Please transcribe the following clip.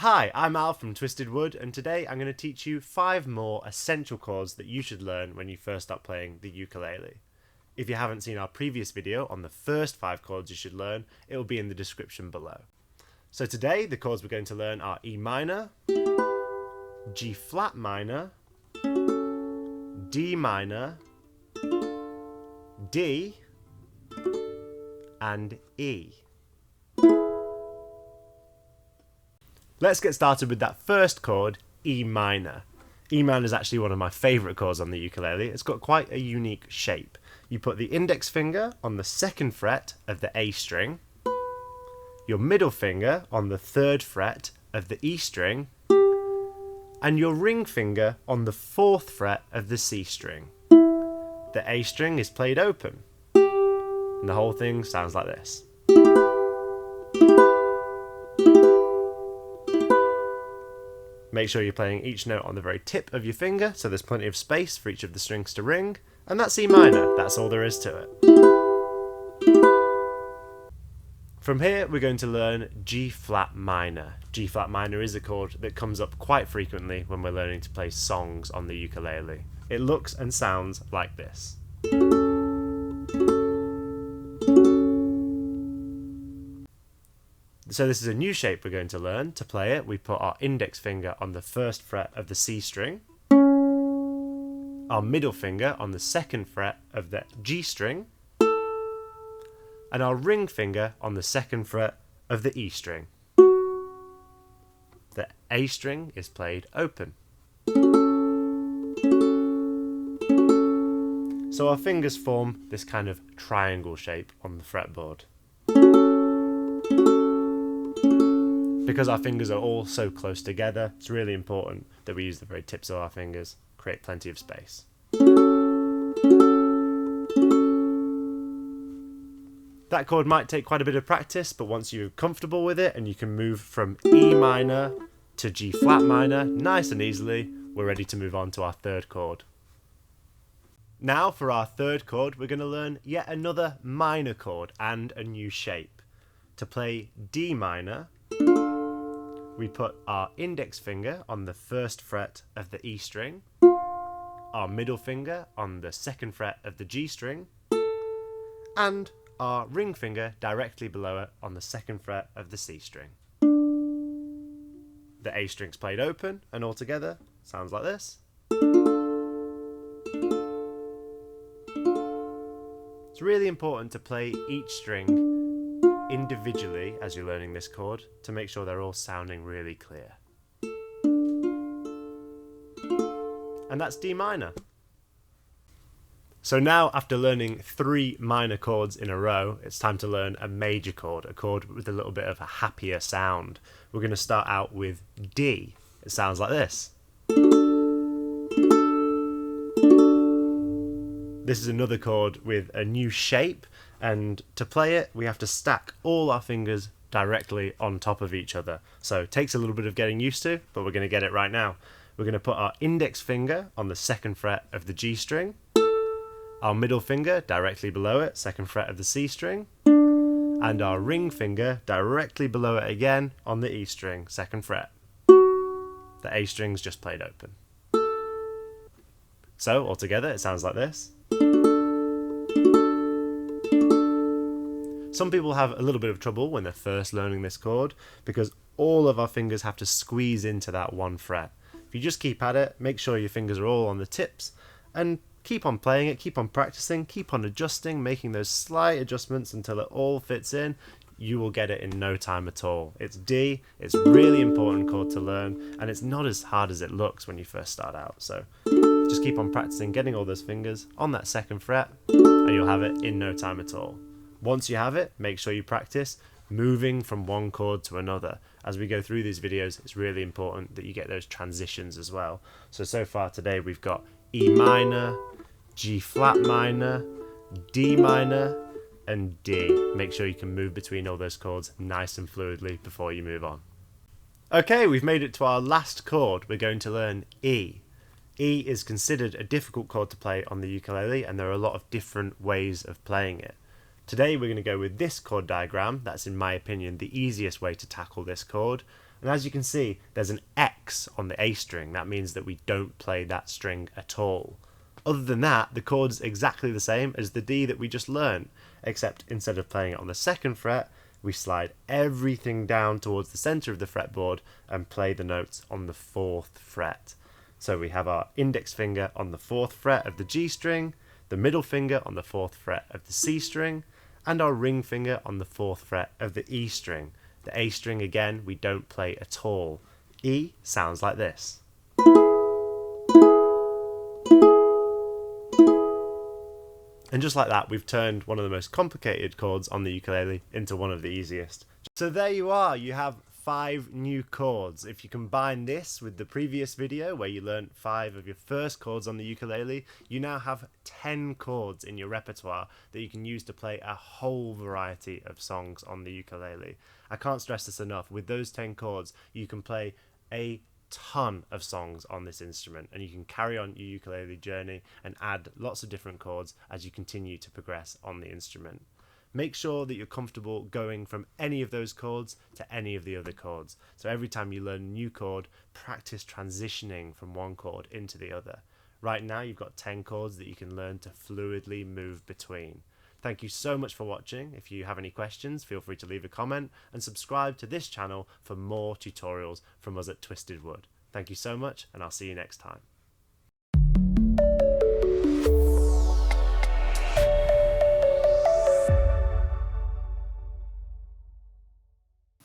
Hi, I'm Al from Twisted Wood, and today I'm going to teach you 5 more essential chords that you should learn when you first start playing the ukulele. If you haven't seen our previous video on the first 5 chords you should learn, it will be in the description below. So today the chords we're going to learn are E minor, G flat minor, D minor, D, and E. Let's get started with that first chord, E minor. E minor is actually one of my favourite chords on the ukulele. It's got quite a unique shape. You put the index finger on the 2nd fret of the A string, your middle finger on the 3rd fret of the E string, and your ring finger on the 4th fret of the C string. The A string is played open, and the whole thing sounds like this. Make sure you're playing each note on the very tip of your finger so there's plenty of space for each of the strings to ring, and that's E minor, that's all there is to it. From here we're going to learn G flat minor. G flat minor is a chord that comes up quite frequently when we're learning to play songs on the ukulele. It looks and sounds like this. So this is a new shape we're going to learn. To play it, we put our index finger on the 1st fret of the C string, our middle finger on the 2nd fret of the G string, and our ring finger on the 2nd fret of the E string. The A string is played open. So our fingers form this kind of triangle shape on the fretboard. Because our fingers are all so close together, it's really important that we use the very tips of our fingers, create plenty of space. That chord might take quite a bit of practice, but once you're comfortable with it and you can move from E minor to G flat minor nice and easily, we're ready to move on to our 3rd chord. Now for our 3rd chord, we're going to learn yet another minor chord and a new shape. To play D minor, we put our index finger on the 1st fret of the E string, our middle finger on the 2nd fret of the G string, and our ring finger directly below it on the 2nd fret of the C string. The A string's played open, and all together sounds like this. It's really important to play each string individually as you're learning this chord to make sure they're all sounding really clear. And that's D minor. So now, after learning 3 minor chords in a row, it's time to learn a major chord, a chord with a little bit of a happier sound. We're going to start out with D. It sounds like this. This is another chord with a new shape, and to play it we have to stack all our fingers directly on top of each other. So it takes a little bit of getting used to, but we're going to get it right now. We're going to put our index finger on the 2nd fret of the G string, our middle finger directly below it, 2nd fret of the C string, and our ring finger directly below it again on the E string, 2nd fret. The A string's just played open. So altogether it sounds like this. Some people have a little bit of trouble when they're first learning this chord because all of our fingers have to squeeze into that 1 fret. If you just keep at it, make sure your fingers are all on the tips and keep on playing it, keep on practicing, keep on adjusting, making those slight adjustments until it all fits in, you will get it in no time at all. It's D, it's a really important chord to learn, and it's not as hard as it looks when you first start out. So just keep on practicing, getting all those fingers on that 2nd fret, and you'll have it in no time at all. Once you have it, make sure you practice moving from one chord to another. As we go through these videos, it's really important that you get those transitions as well. So far today we've got E minor, G flat minor, D minor, and D. Make sure you can move between all those chords nice and fluidly before you move on. Okay, we've made it to our last chord. We're going to learn E. E is considered a difficult chord to play on the ukulele, and there are a lot of different ways of playing it. Today we're going to go with this chord diagram. That's, in my opinion, the easiest way to tackle this chord. And as you can see, there's an X on the A string. That means that we don't play that string at all. Other than that, the chord's exactly the same as the D that we just learned, except instead of playing it on the 2nd fret, we slide everything down towards the center of the fretboard and play the notes on the 4th fret. So we have our index finger on the 4th fret of the G string, the middle finger on the 4th fret of the C string, and our ring finger on the 4th fret of the E string. The A string, again, we don't play at all. E sounds like this. And just like that, we've turned one of the most complicated chords on the ukulele into one of the easiest. So there you are, you have 5 new chords. If you combine this with the previous video where you learned 5 of your first chords on the ukulele, you now have 10 chords in your repertoire that you can use to play a whole variety of songs on the ukulele. I can't stress this enough, with those 10 chords you can play a ton of songs on this instrument, and you can carry on your ukulele journey and add lots of different chords as you continue to progress on the instrument. Make sure that you're comfortable going from any of those chords to any of the other chords. So every time you learn a new chord, practice transitioning from one chord into the other. Right now you've got 10 chords that you can learn to fluidly move between. Thank you so much for watching. If you have any questions, feel free to leave a comment and subscribe to this channel for more tutorials from us at Twisted Wood. Thank you so much, and I'll see you next time.